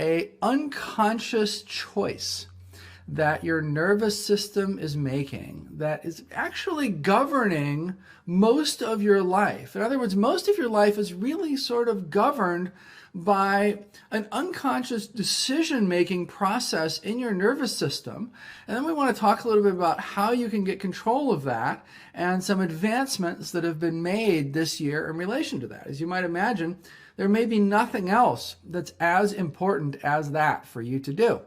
a unconscious choice that your nervous system is making that is actually governing most of your life. In other words, most of your life is really sort of governed by an unconscious decision-making process in your nervous system. And then we want to talk a little bit about how you can get control of that and some advancements that have been made this year in relation to that. As you might imagine, there may be nothing else that's as important as that for you to do.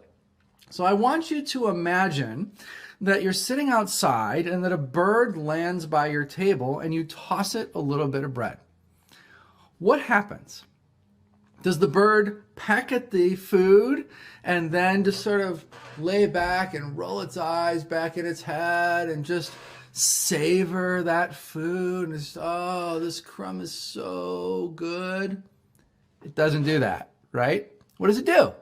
So I want you to imagine that you're sitting outside and that a bird lands by your table and you toss it a little bit of bread. What happens? Does the bird peck at the food and then just sort of lay back and roll its eyes back in its head and just savor that food and just, oh, this crumb is so good? It doesn't do that, right? What does it do?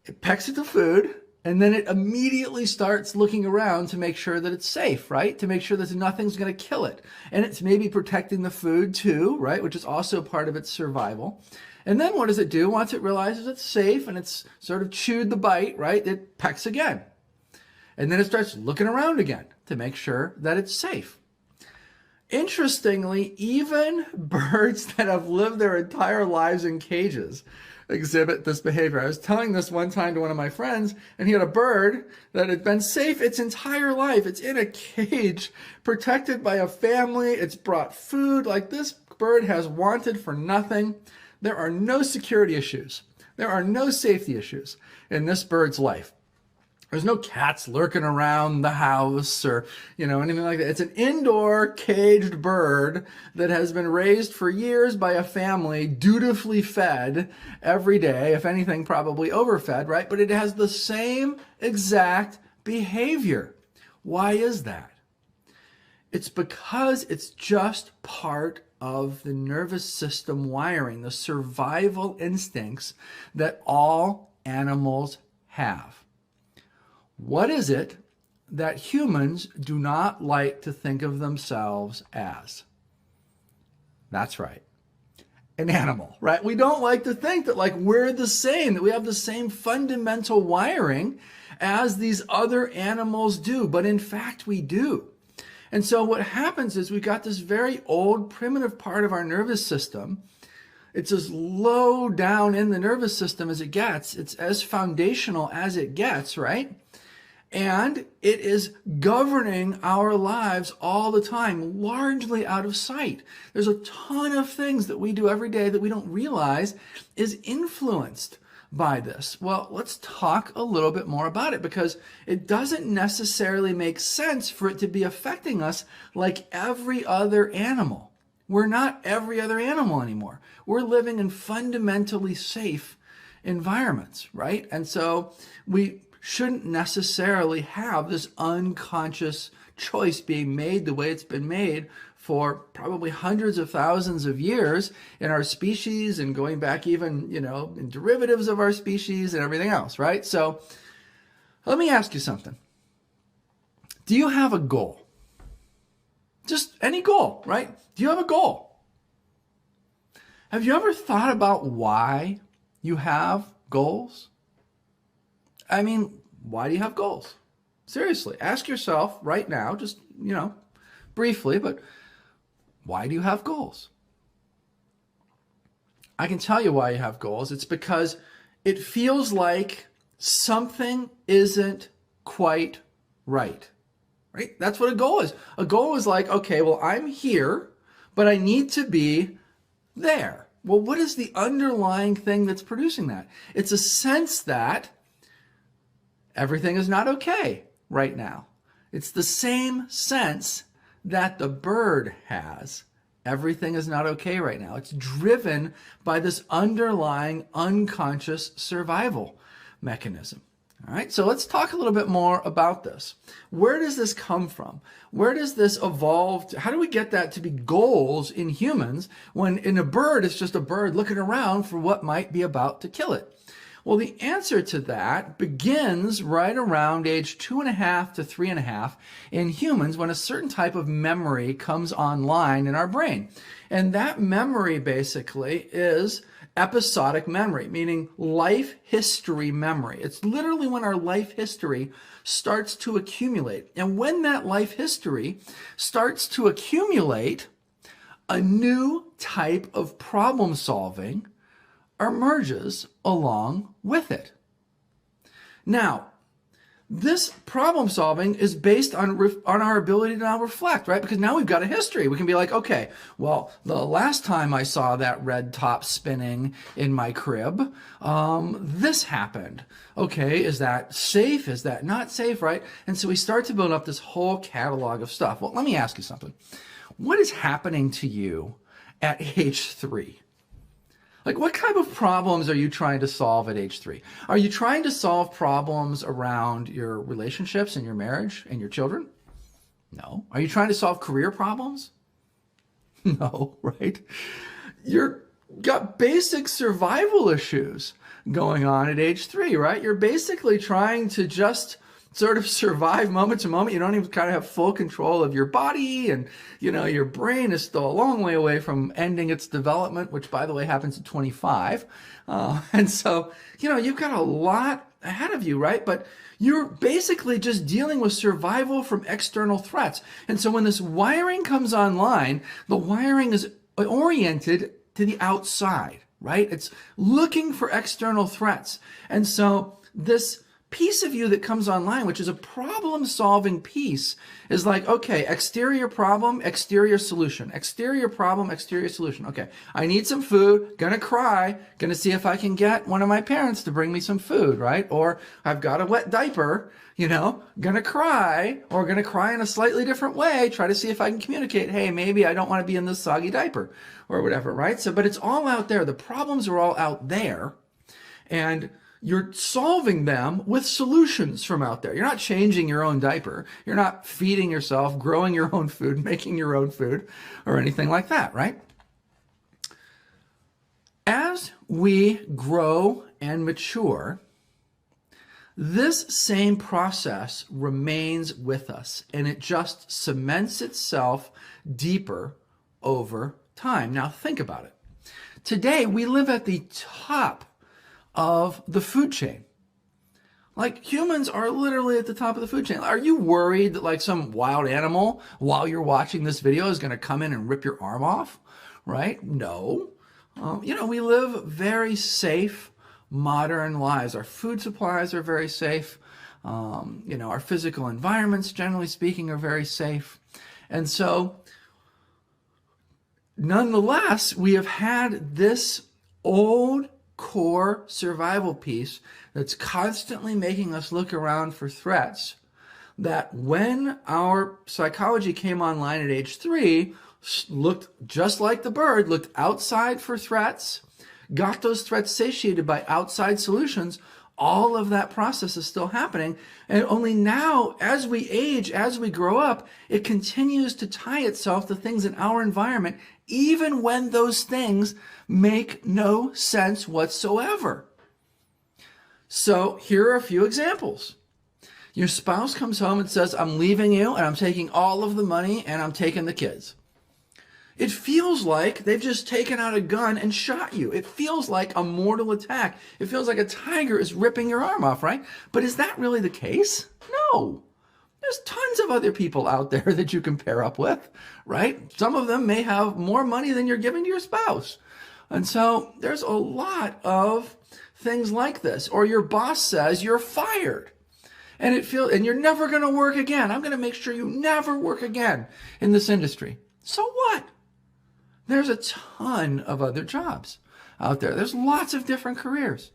It pecks at the food, and then it immediately starts looking around to make sure that it's safe, right? To make sure that nothing's going to kill it. And it's maybe protecting the food too, right? Which is also part of its survival. And then what does it do? Once it realizes it's safe and it's sort of chewed the bite, right? It pecks again. And then it starts looking around again to make sure that it's safe. Interestingly, even birds that have lived their entire lives in cages exhibit this behavior. I was telling this one time to one of my friends, and he had a bird that had been safe its entire life. It's in a cage, protected by a family. It's brought food. Like, this bird has wanted for nothing. There are no security issues. There are no safety issues in this bird's life. There's no cats lurking around the house or, anything like that. It's an indoor caged bird that has been raised for years by a family, dutifully fed every day, if anything, probably overfed, right? But it has the same exact behavior. Why is that? It's because it's just part of the nervous system wiring, the survival instincts that all animals have. What is it that humans do not like to think of themselves as? That's right, an animal, right? We don't like to think that we're the same, that we have the same fundamental wiring as these other animals do, but in fact we do. And so what happens is we've got this very old primitive part of our nervous system. It's as low down in the nervous system as it gets. It's as foundational as it gets, right? And it is governing our lives all the time, largely out of sight. There's a ton of things that we do every day that we don't realize is influenced by this. Well, let's talk a little bit more about it, because it doesn't necessarily make sense for it to be affecting us like every other animal. We're not every other animal anymore. We're living in fundamentally safe environments, right? And so we shouldn't necessarily have this unconscious choice being made the way it's been made for probably hundreds of thousands of years in our species, and going back even, in derivatives of our species and everything else, right? So let me ask you something. Do you have a goal? Just any goal, right? Do you have a goal? Have you ever thought about why you have goals? I mean, why do you have goals? Seriously, ask yourself right now, just, briefly, but why do you have goals? I can tell you why you have goals. It's because it feels like something isn't quite right, right? That's what a goal is. A goal is like, okay, well, I'm here, but I need to be there. Well, what is the underlying thing that's producing that? It's a sense that everything is not okay right now. It's the same sense that the bird has. Everything is not okay right now. It's driven by this underlying unconscious survival mechanism. All right, so let's talk a little bit more about this. Where does this come from? Where does this evolve? How do we get that to be goals in humans when in a bird it's just a bird looking around for what might be about to kill it? Well, the answer to that begins right around age 2.5 to 3.5 in humans, when a certain type of memory comes online in our brain. And that memory basically is Episodic memory, meaning life history memory. It's literally when our life history starts to accumulate. And when that life history starts to accumulate, a new type of problem solving emerges along with it. Now, this problem solving is based on our ability to now reflect, right? Because now we've got a history. We can be like, okay, well, the last time I saw that red top spinning in my crib, this happened. Okay, is that safe? Is that not safe, right? And so we start to build up this whole catalog of stuff. Well, let me ask you something. What is happening to you at age 3? Like, what kind of problems are you trying to solve at age 3? Are you trying to solve problems around your relationships and your marriage and your children? No. Are you trying to solve career problems? No, right? You've got basic survival issues going on at age 3, right? You're basically trying to just sort of survive moment to moment. You don't even kind of have full control of your body, and your brain is still a long way away from ending its development, which, by the way, happens at 25. And so you've got a lot ahead of you, right? But you're basically just dealing with survival from external threats. And so when this wiring comes online, the wiring is oriented to the outside, right? It's looking for external threats. And so this piece of you that comes online, which is a problem-solving piece, is like, okay, exterior problem, exterior solution. Exterior problem, exterior solution. Okay, I need some food, gonna cry, gonna see if I can get one of my parents to bring me some food, right? Or I've got a wet diaper, gonna cry, or gonna cry in a slightly different way, try to see if I can communicate, hey, maybe I don't want to be in this soggy diaper, or whatever, right? So, but it's all out there. The problems are all out there, and you're solving them with solutions from out there. You're not changing your own diaper. You're not feeding yourself, growing your own food, making your own food, or anything like that, right? As we grow and mature, this same process remains with us, and it just cements itself deeper over time. Now think about it. Today, we live at the top of the food chain. Like, humans are literally at the top of the food chain. Are you worried that like some wild animal, while you're watching this video, is going to come in and rip your arm off? Right? No. We live very safe, modern lives. Our food supplies are very safe. Our physical environments, generally speaking, are very safe. And so, nonetheless, we have had this old core survival piece that's constantly making us look around for threats, that when our psychology came online at age 3, looked just like the bird, looked outside for threats, got those threats satiated by outside solutions. All of that process is still happening. And only now, as we age, as we grow up, it continues to tie itself to things in our environment, even when those things make no sense whatsoever. So here are a few examples. Your spouse comes home and says, I'm leaving you, and I'm taking all of the money, and I'm taking the kids. It feels like they've just taken out a gun and shot you. It feels like a mortal attack. It feels like a tiger is ripping your arm off, right? But is that really the case? No. There's tons of other people out there that you can pair up with, right? Some of them may have more money than you're giving to your spouse. And so there's a lot of things like this. Or your boss says you're fired. And you're never going to work again. I'm going to make sure you never work again in this industry. So what? There's a ton of other jobs out there. There's lots of different careers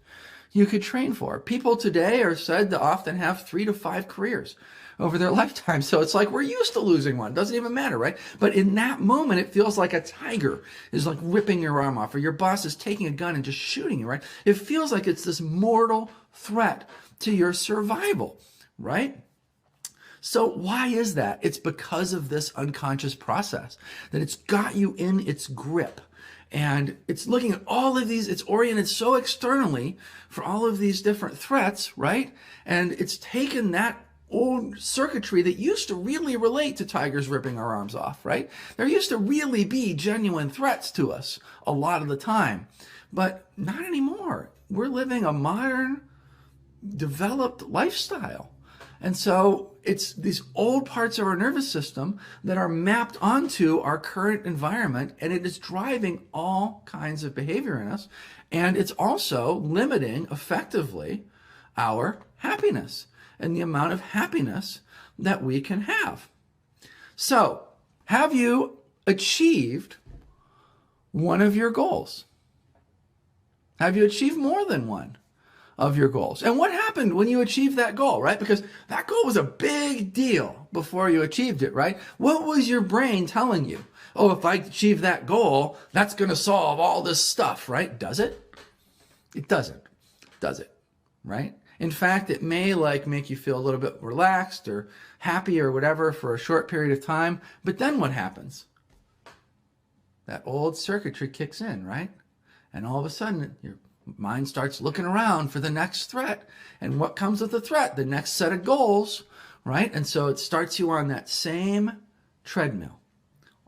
you could train for. People today are said to often have 3 to 5 careers over their lifetime. So it's like we're used to losing one. Doesn't even matter, right? But in that moment, it feels like a tiger is like ripping your arm off, or your boss is taking a gun and just shooting you, right? It feels like it's this mortal threat to your survival, right? So why is that? It's because of this unconscious process, that it's got you in its grip. And it's looking at all of these, it's oriented so externally for all of these different threats, right? And it's taken that old circuitry that used to really relate to tigers ripping our arms off, right? There used to really be genuine threats to us a lot of the time. But not anymore. We're living a modern, developed lifestyle. And so it's these old parts of our nervous system that are mapped onto our current environment, and it is driving all kinds of behavior in us. And it's also limiting effectively our happiness and the amount of happiness that we can have. So, have you achieved one of your goals? Have you achieved more than one of your goals? And what happened when you achieved that goal, right? Because that goal was a big deal before you achieved it, right? What was your brain telling you? Oh, if I achieve that goal, that's going to solve all this stuff, right? Does it? It doesn't, does it? Right? In fact, it may make you feel a little bit relaxed or happy or whatever for a short period of time. But then what happens? That old circuitry kicks in, right? And all of a sudden, your mind starts looking around for the next threat. And what comes with the threat? The next set of goals, right? And so it starts you on that same treadmill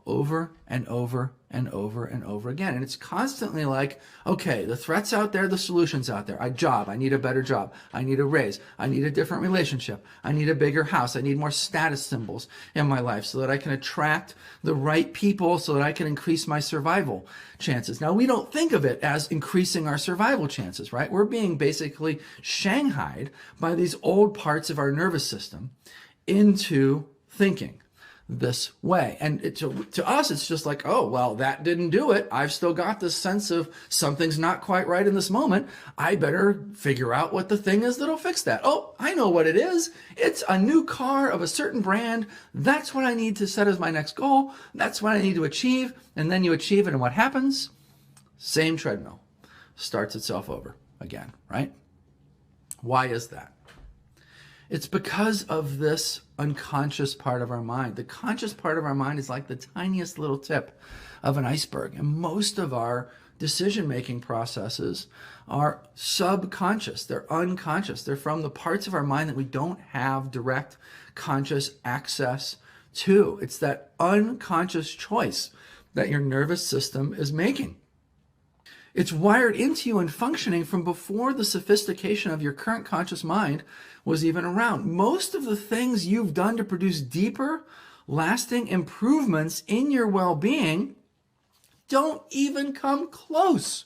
over and over and over and over again. And it's constantly like, okay, the threat's out there, the solution's out there. I need a better job. I need a raise. I need a different relationship. I need a bigger house. I need more status symbols in my life so that I can attract the right people so that I can increase my survival chances. Now, we don't think of it as increasing our survival chances, right? We're being basically shanghaied by these old parts of our nervous system into thinking this way. And to us, it's just like, oh, well, that didn't do it. I've still got this sense of something's not quite right in this moment. I better figure out what the thing is that'll fix that. Oh, I know what it is. It's a new car of a certain brand. That's what I need to set as my next goal. That's what I need to achieve. And then you achieve it. And what happens? Same treadmill starts itself over again, right? Why is that? It's because of this unconscious part of our mind. The conscious part of our mind is like the tiniest little tip of an iceberg. And most of our decision-making processes are subconscious. They're unconscious. They're from the parts of our mind that we don't have direct conscious access to. It's that unconscious choice that your nervous system is making. It's wired into you and functioning from before the sophistication of your current conscious mind was even around. Most of the things you've done to produce deeper, lasting improvements in your well-being don't even come close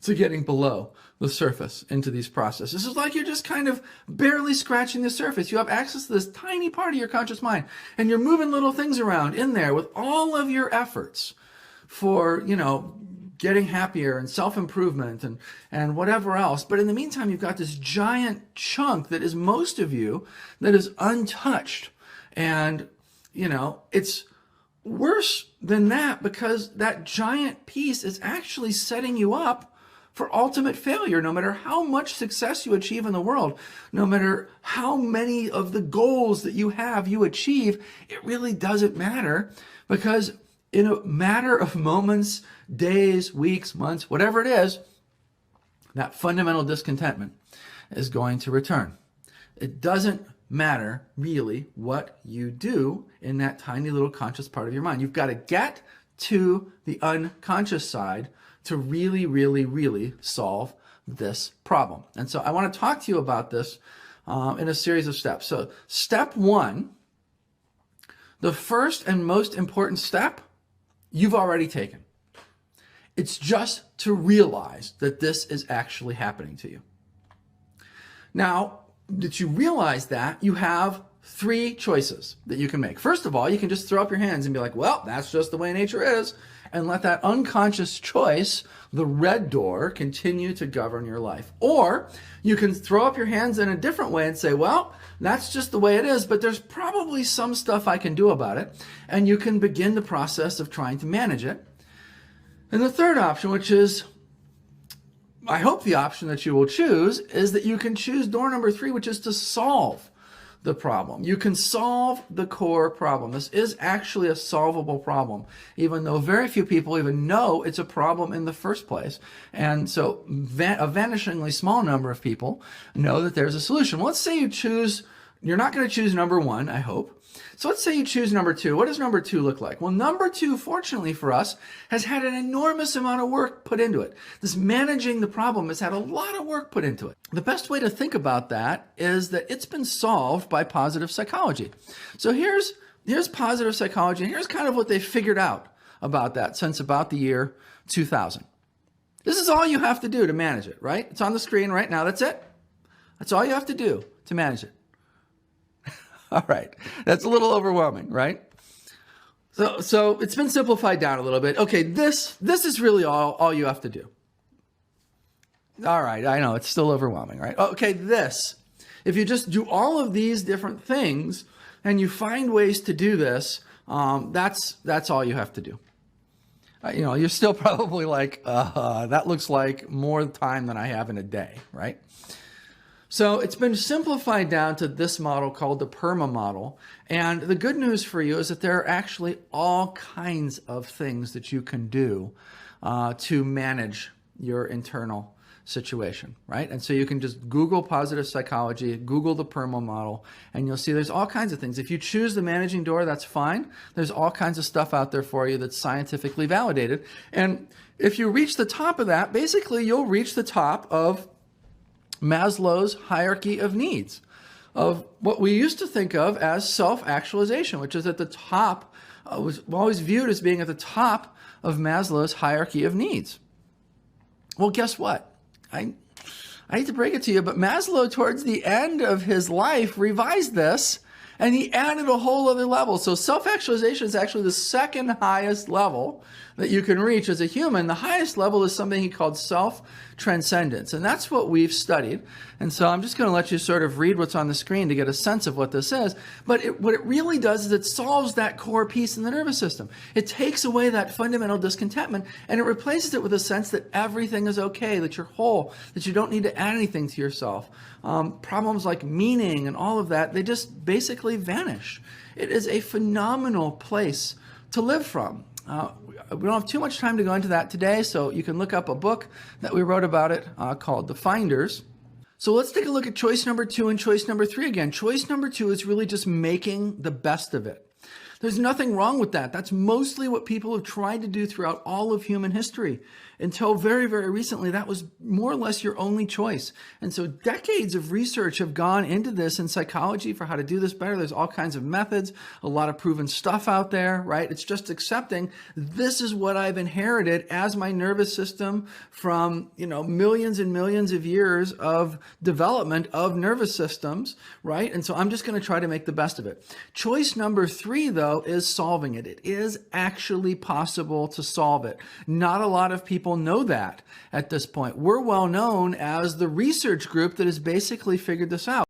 to getting below the surface into these processes. It's like you're just kind of barely scratching the surface. You have access to this tiny part of your conscious mind, and you're moving little things around in there with all of your efforts for, getting happier and self-improvement and whatever else. But in the meantime, you've got this giant chunk that is most of you that is untouched. And, it's worse than that because that giant piece is actually setting you up for ultimate failure. No matter how much success you achieve in the world, no matter how many of the goals that you achieve, it really doesn't matter because in a matter of moments, days, weeks, months, whatever it is, that fundamental discontentment is going to return. It doesn't matter really what you do in that tiny little conscious part of your mind. You've got to get to the unconscious side to really, really, really solve this problem. And so I want to talk to you about this in a series of steps. So step one, the first and most important step, you've already taken. It's just to realize that this is actually happening to you. Now, that you realize that, you have three choices that you can make. First of all, you can just throw up your hands and be like, well, that's just the way nature is, and let that unconscious choice, the red door, continue to govern your life. Or you can throw up your hands in a different way and say, well, that's just the way it is, but there's probably some stuff I can do about it, and you can begin the process of trying to manage it. And the third option, which is, I hope the option that you will choose, is that you can choose door number 3, which is to solve the problem. You can solve the core problem. This is actually a solvable problem, even though very few people even know it's a problem in the first place. And so a vanishingly small number of people know that there's a solution. Well, let's say you choose You're not going to choose number one, I hope. So let's say you choose number two. What does number two look like? Well, number two, fortunately for us, has had an enormous amount of work put into it. This managing the problem has had a lot of work put into it. The best way to think about that is that it's been solved by positive psychology. So here's positive psychology, and here's kind of what they figured out about that since about the year 2000. This is all you have to do to manage it, right? It's on the screen right now. That's it. That's all you have to do to manage it. All right. That's a little overwhelming, right? So it's been simplified down a little bit. Okay, this is really all you have to do. All right, I know it's still overwhelming, right? Okay, this. If you just do all of these different things and you find ways to do this, that's all you have to do. You're still probably like, that looks like more time than I have in a day, right? So it's been simplified down to this model called the PERMA model. And the good news for you is that there are actually all kinds of things that you can do to manage your internal situation, right? And so you can just Google positive psychology, Google the PERMA model, and you'll see there's all kinds of things. If you choose the managing door, that's fine. There's all kinds of stuff out there for you that's scientifically validated. And if you reach the top of that, basically you'll reach the top of Maslow's hierarchy of needs, of what we used to think of as self-actualization, which is at the top, was always viewed as being at the top of Maslow's hierarchy of needs. Well, guess what? I hate to break it to you, but Maslow, towards the end of his life, revised this, and he added a whole other level. So self-actualization is actually the second highest level that you can reach as a human. The highest level is something he called self-transcendence, and that's what we've studied. And so I'm just going to let you sort of read what's on the screen to get a sense of what this is. But what it really does is it solves that core piece in the nervous system. It takes away that fundamental discontentment, and it replaces it with a sense that everything is okay, that you're whole, that you don't need to add anything to yourself. Problems like meaning and all of that, they just basically vanish. It is a phenomenal place to live from. We don't have too much time to go into that today, so you can look up a book that we wrote about it called The Finders. So let's take a look at choice number two and choice number three again. Choice number two is really just making the best of it. There's nothing wrong with that. That's mostly what people have tried to do throughout all of human history. Until very, very recently, that was more or less your only choice. And so decades of research have gone into this in psychology for how to do this better. There's all kinds of methods, a lot of proven stuff out there, right? It's just accepting this is what I've inherited as my nervous system from, millions and millions of years of development of nervous systems, right? And so I'm just going to try to make the best of it. Choice number three, though, is solving it. It is actually possible to solve it. Not a lot of people know that at this point. We're well known as the research group that has basically figured this out.